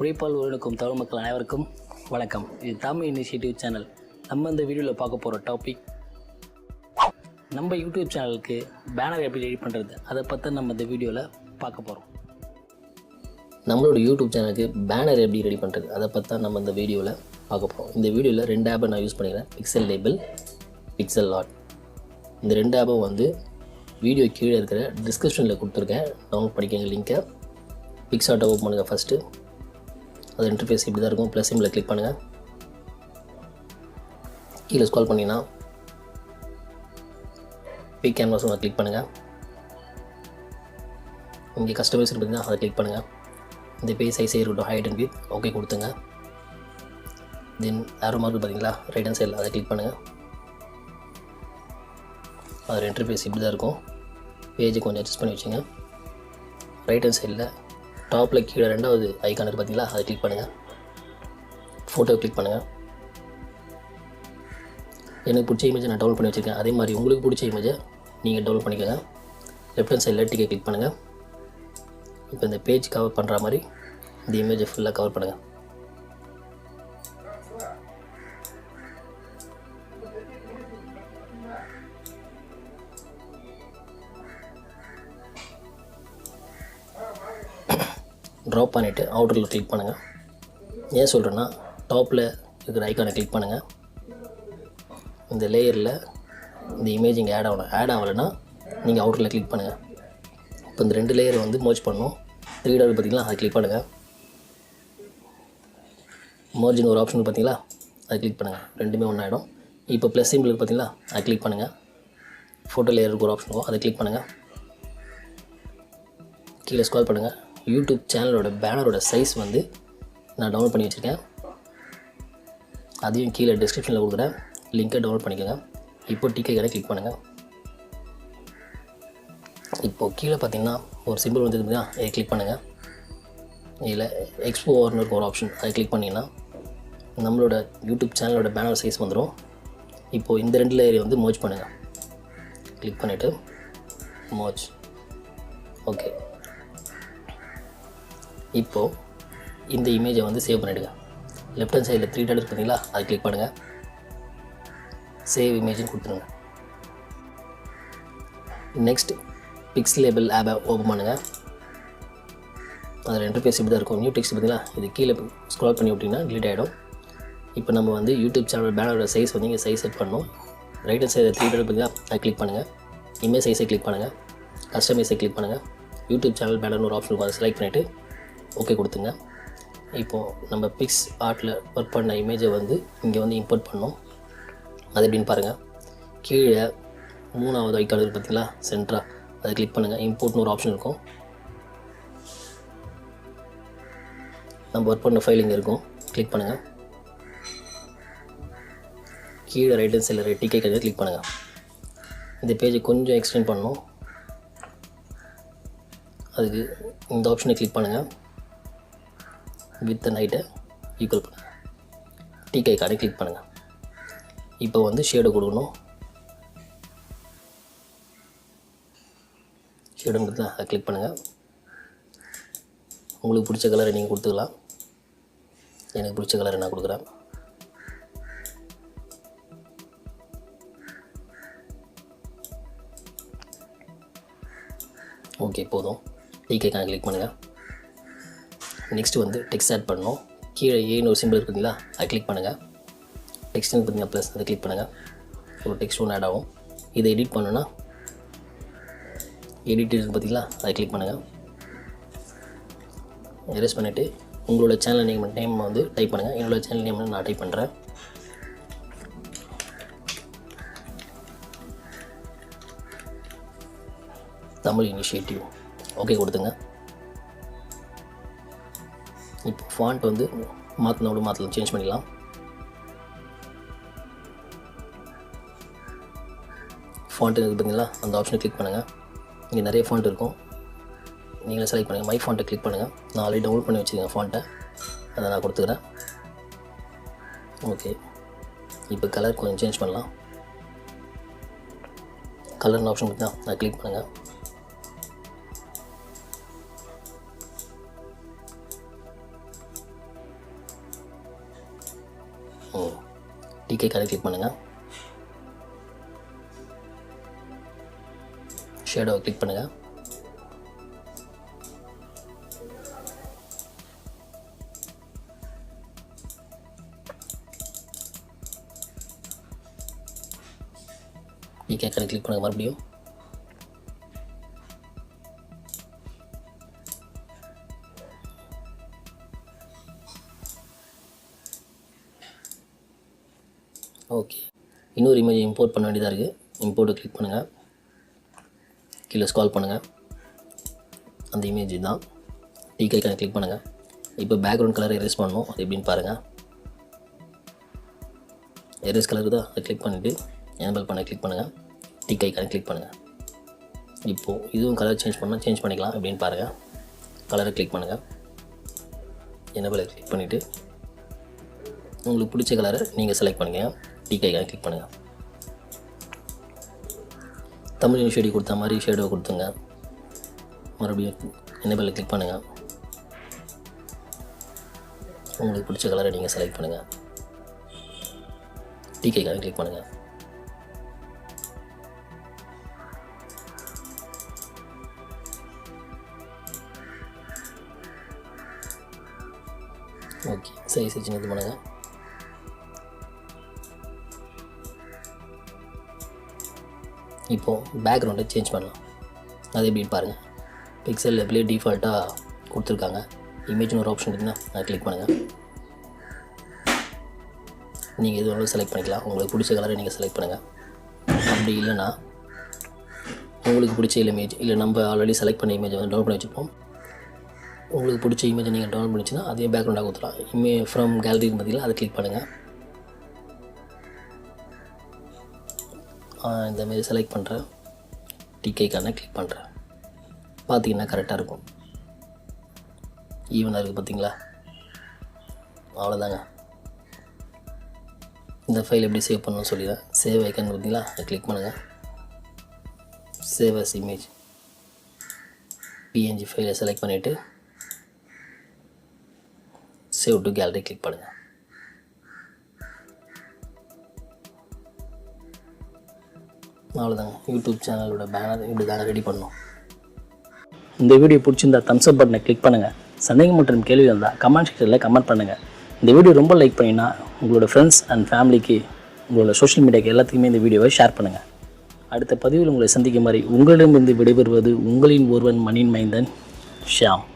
உழைப்பால் உருவாக்கும் தமிழ் மக்கள் அனைவருக்கும் வணக்கம். இது தமிழ் இனிஷியேட்டிவ் சேனல். நம்ம இந்த வீடியோவில் பார்க்க போகிற டாபிக், நம்ம யூடியூப் சேனலுக்கு பேனர் எப்படி ரெடி பண்ணுறது, அதை பற்றி நம்ம இந்த வீடியோவில் பார்க்க போகிறோம். நம்மளோட யூடியூப் சேனலுக்கு பேனர் எப்படி ரெடி பண்ணுறது, அதை பற்றி தான் நம்ம இந்த வீடியோவில் பார்க்க போகிறோம். இந்த வீடியோவில் 2 ஆப்பை நான் யூஸ் பண்ணிக்கிறேன். Pixel label, pixel art. இந்த 2 ஆப்பும் வந்து வீடியோ கீழே இருக்கிற டிஸ்கிரிப்ஷனில் கொடுத்துருக்கேன். டவுன்லோட் பண்ணிக்கங்க லிங்க்கை. பிக்ஸார்ட்டை ஓப்பன் பண்ணுங்கள். ஃபஸ்ட்டு அது இன்டர்ஃபேஸ் இப்படி தான் இருக்கும். ப்ளஸ் சிம்பிளை கிளிக் பண்ணுங்கள். கீழே ஸ்க்ரால் பண்ணிங்கன்னா பிக் கேன்வாஸ் ஒன்று கிளிக் பண்ணுங்கள். இங்கே கஸ்டமைஸ் இருக்குதுன்னா அதை கிளிக் பண்ணுங்கள். இந்த பேஜ் சைஸே இருக்கட்டும், ஹைட் அண்ட் வித் ஓகே கொடுத்துங்க. தென் ஆரோ மார்க் பார்த்தீங்களா ரைட் ஹேண்ட் சைடில், அதை கிளிக் பண்ணுங்கள். அது இன்டர்ஃபேஸ் இப்படி தான் இருக்கும். பேஜை கொஞ்சம் அட்ஜஸ்ட் பண்ணி வச்சுங்க. ரைட் ஹேண்ட் சைடில் டாப்பில் கீழே 2வது ஐக்கான் இருக்குது பார்த்தீங்களா, அதை கிளிக் பண்ணுங்கள். ஃபோட்டோ கிளிக் பண்ணுங்கள். எனக்கு பிடிச்ச இமேஜை நான் டவுன்லோட் பண்ணி வச்சுருக்கேன். அதே மாதிரி உங்களுக்கு பிடிச்ச இமேஜை நீங்கள் டவுன்லோட் பண்ணிக்கோங்க. லெஃப்ட் ஹேண்ட் சைடில் டிக்கெட் கிளிக் பண்ணுங்கள். இப்போ இந்த பேஜ் கவர் பண்ணுற மாதிரி இந்த இமேஜை ஃபுல்லாக கவர் பண்ணுங்கள். ட்ராப் பண்ணிவிட்டு அவுட்டரில் கிளிக் பண்ணுங்கள். ஏன் சொல்கிறேன்னா, டாப்பில் இருக்கிற ஐக்கானை கிளிக் பண்ணுங்கள். இந்த லேயரில் இந்த இமேஜ் இங்கே ஆட் ஆகலைன்னா நீங்கள் அவுட்டரில் கிளிக் பண்ணுங்கள். இப்போ இந்த 2 லேயரை வந்து மர்ஜ் பண்ணணும். 3 டாட் பார்த்தீங்களா, அதை கிளிக் பண்ணுங்கள். மர்ஜின் ஒரு ஆப்ஷன் பார்த்தீங்களா, அதை கிளிக் பண்ணுங்கள். ரெண்டுமே ஒன்றாயிடும். இப்போ ப்ளஸ் சிம்பிள் பார்த்தீங்களா, அதை கிளிக் பண்ணுங்கள். ஃபோட்டோ லேயருக்கு ஒரு ஆப்ஷன் இருக்கும், அதை கிளிக் பண்ணுங்கள். கீழே ஸ்க்ரால் பண்ணுங்கள். யூடியூப் சேனலோட பேனரோட சைஸ் வந்து நான் டவுன்லோட் பண்ணி வச்சுருக்கேன். அதையும் கீழே டிஸ்கிரிப்ஷனில் கொடுக்குறேன், லிங்கை டவுன்லோட் பண்ணிக்கோங்க. இப்போ டிக்கெட் கிளிக் பண்ணுங்கள். இப்போது கீழே பார்த்தீங்கன்னா ஒரு சிம்பிள் வந்து பார்த்தீங்கன்னா அதை கிளிக் பண்ணுங்கள். இதில் எக்ஸ்போ ஓவர்னு ஒரு ஆப்ஷன், அதை கிளிக் பண்ணிங்கன்னா நம்மளோட யூடியூப் சேனலோட பேனர் சைஸ் வந்துடும். இப்போது இந்த 2 லேயரை வந்து மர்ஜ் பண்ணுங்கள். கிளிக் பண்ணிவிட்டு மர்ஜ். ஓகே, இப்போது இந்த இமேஜை வந்து சேவ் பண்ணிவிடுங்க. லெஃப்ட் ஹேண்ட் சைடில் 3 டாட் இருக்குதுங்களா, அதை கிளிக் பண்ணுங்கள். சேவ் இமேஜுன்னு கொடுத்துருங்க. நெக்ஸ்ட் பிக்சல் லேபிள் ஆப்பை ஓப்பன் பண்ணுங்கள். அதில் இன்டர்ஃபேஸ் இப்படி தான் இருக்கும். நியூ டெக்ஸ்ட் பார்த்தீங்களா, இது கீழே ஸ்க்ரால் பண்ணி விட்டிங்கன்னா டிலீட் ஆகிடும். இப்போ நம்ம வந்து யூடியூப் சேனல் பேனரோட சைஸ் வந்து இங்கே சைஸ் செட் பண்ணணும். ரைட் ஹேண்ட் சைடில் 3 டாட் பார்த்தீங்களா, அதை கிளிக் பண்ணுங்கள். இமேஜ் சைஸை கிளிக் பண்ணுங்கள். கஸ்டமைஸை கிளிக் பண்ணுங்கள். யூடியூப் சேனல் பேனர்னு ஒரு ஆப்ஷன் இருக்கும், அதை செலக்ட் பண்ணிவிட்டு ஓகே கொடுத்துங்க. இப்போது நம்ம பிக்ஸ் ஆர்ட்டில் ஒர்க் பண்ண இமேஜை வந்து இங்கே வந்து இம்போர்ட் பண்ணோம். அது எப்படின்னு பாருங்கள். கீழே 3வது ஐக்கான் இருக்குது பார்த்தீங்களா சென்டரா, அதை கிளிக் பண்ணுங்கள். இம்போர்ட்னு ஒரு ஆப்ஷன் இருக்கும். நம்ம ஒர்க் பண்ண ஃபைல் இங்கே இருக்கும், கிளிக் பண்ணுங்கள். கீழே ரைட் ஹேண்ட் சைடில் டிக்கெட் கிளிக் பண்ணுங்கள். இந்த பேஜை கொஞ்சம் எக்ஸ்டெண்ட் பண்ணணும். அதுக்கு இந்த ஆப்ஷனை கிளிக் பண்ணுங்கள். வித் அண்ட் ஹைட்டை ஈக்குவல் பண்ணுங்கள். டிகே கார்டை கிளிக் பண்ணுங்கள். இப்போ வந்து ஷேடை கொடுக்கணும். ஷேடு கொடுத்தா அதை கிளிக் பண்ணுங்கள். உங்களுக்கு பிடிச்ச கலரை நீங்கள் கொடுத்துக்கலாம். எனக்கு பிடிச்ச கலரை நான் கொடுக்குறேன். ஓகே, போதும். டிகே கார்டை கிளிக் பண்ணுங்கள். நெக்ஸ்ட் வந்து டெக்ஸ்ட் ஆட் பண்ணணும். கீழே ஏன்னு ஒரு சிம்பிள் இருக்குதுங்களா, அதை கிளிக் பண்ணுங்கள். டெக்ஸ்ட்னு பார்த்தீங்கன்னா ப்ளஸ், அதை கிளிக் பண்ணுங்கள். ஒரு டெக்ஸ்ட் ஒன்று ஆட் ஆகும். இதை எடிட் பண்ணுன்னா எடிட் இருக்குது பார்த்தீங்களா, அதை கிளிக் பண்ணுங்கள். எரேஸ் பண்ணிவிட்டு உங்களோட சேனல் நேம் வந்து டைப் பண்ணுங்கள். என்னோடய சேனல் நேம் நான் டைப் பண்ணுறேன். தமிழ் இனிஷியேட்டிவ் ஓகே கொடுத்துங்க. இப்போ ஃபாண்ட் வந்து மாற்றலாம், சேஞ்ச் பண்ணிக்கலாம். ஃபாண்ட் இருக்குது பார்த்தீங்களா, அந்த ஆப்ஷனை கிளிக் பண்ணுங்கள். இங்கே நிறைய ஃபாண்ட் இருக்கும், நீங்களே செலக்ட் பண்ணுங்கள். மை ஃபாண்ட்டை கிளிக் பண்ணுங்கள். நான் ஆல்ரெடி டவுன்லோட் பண்ணி வச்சுருக்கேன் ஃபாண்ட்டை, அதை நான் கொடுத்துக்கிறேன். ஓகே, இப்போ கலர் கொஞ்சம் சேஞ்ச் பண்ணலாம். கலர்னு ஆப்ஷன் பார்த்தீங்கன்னா அதை கிளிக் பண்ணுங்கள். டிக் ஐக்கானை கிளிக் பண்ணுங்கள். ஷேடோவை கிளிக் பண்ணுங்கள். டிக் ஐக்கானை கிளிக் பண்ணுங்கள் மறுபடியும். ஓகே, இன்னொரு இமேஜ் இம்போர்ட் பண்ண வேண்டியதாக இருக்குது. இம்போர்ட்டை கிளிக் பண்ணுங்கள். கீழே ஸ்க்ரால் பண்ணுங்கள். அந்த இமேஜ் தான். டிக் ஐக்கானை கிளிக் பண்ணுங்கள். இப்போ பேக்ரவுண்ட் கலரை எரேஸ் பண்ணணும். அது எப்படின்னு பாருங்கள். எரேஸ் கலர் தான், அதை கிளிக் பண்ணிவிட்டு எனேபிள் பண்ண கிளிக் பண்ணுங்கள். டிக் ஐக்கானை கிளிக் பண்ணுங்கள். இப்போது இதுவும் கலர் சேஞ்ச் பண்ணால் சேஞ்ச் பண்ணிக்கலாம். எப்படின்னு பாருங்கள். கலரை கிளிக் பண்ணுங்கள். எனேபிளை கிளிக் பண்ணிவிட்டு உங்களுக்கு பிடிச்ச கலரை நீங்கள் செலக்ட் பண்ணுங்கள். டிக் ஐக்கானை கிளிக் பண்ணுங்கள். தமிழ் ஷேடி கொடுத்த மாதிரி ஷேடோ கொடுத்துங்க. மறுபடியும் எனேபிளை கிளிக் பண்ணுங்கள். உங்களுக்கு பிடிச்ச கலரை நீங்கள் செலக்ட் பண்ணுங்கள். டிக் ஐக்கானை கிளிக் பண்ணுங்கள். ஓகே, சைஸ் சின்னது பண்ணுங்கள். இப்போது பேக்ரவுண்டை சேஞ்ச் பண்ணலாம். அது எப்படின்னு பாருங்கள். பிக்சல் எப்படியே டிஃபால்ட்டாக கொடுத்துருக்காங்க. இமேஜ்னு ஒரு ஆப்ஷன் இருக்குன்னா அதை கிளிக் பண்ணுங்கள். நீங்கள் எது வேணாலும் செலக்ட் பண்ணிக்கலாம். உங்களுக்கு பிடிச்ச கலரை நீங்கள் செலக்ட் பண்ணுங்கள். அப்படி இல்லைன்னா உங்களுக்கு பிடிச்ச இமேஜ் இல்லை நம்ம ஆல்ரெடி செலக்ட் பண்ண இமேஜை வந்து டவுன்லோட் பண்ணி வச்சுப்போம். உங்களுக்கு பிடிச்ச இமேஜை நீங்கள் டவுன்லோட் பண்ணிச்சுன்னா அதே பேக்ரவுண்டாக கொடுத்துலாம். ஃப்ரம் கேலரி பார்த்தீங்களா, அதை கிளிக் பண்ணுங்கள். இந்த மாரி செலக்ட் பண்ணுறேன். டிக் ஐக்கானை கிளிக் பண்ணுறேன். பார்த்தீங்கன்னா கரெக்டாக இருக்கும். ஈவனாக இருக்குது பார்த்தீங்களா? அவ்வளோதாங்க. இந்த ஃபைல் எப்படி சேவ் பண்ணணும்னு சொல்லிடுறேன். சேவ் ஐக்கான் பார்த்தீங்களா, அதை கிளிக் பண்ணுங்கள். சேவ் அஸ் இமேஜ் பிஎன்ஜி ஃபைலை செலக்ட் பண்ணிவிட்டு சேவ் டு கேலரி கிளிக் பண்ணுங்கள். அவ்வளோதாங்க. யூடியூப் சேனலோட பேனர் இப்படி தானே ரெடி பண்ணணும். இந்த வீடியோ பிடிச்சிருந்தா தம்ஸ் அப் பட்டனை கிளிக் பண்ணுங்கள். சந்தேகம் மற்றும் கேள்வி இருந்தால் கமெண்ட் செக்ஷனில் கமெண்ட் பண்ணுங்கள். இந்த வீடியோ ரொம்ப லைக் பண்ணினா உங்களோட ஃப்ரெண்ட்ஸ் அண்ட் ஃபேமிலிக்கு, உங்களோட சோஷியல் மீடியாவுக்கு எல்லாத்துக்குமே இந்த வீடியோவை ஷேர் பண்ணுங்கள். அடுத்த பதிவில் உங்களை சந்திக்கும் மாதிரி உங்களிடமிருந்து விடைபெறுவது உங்களின் ஒருவன் மணியின் மைந்தன் ஷியாம்.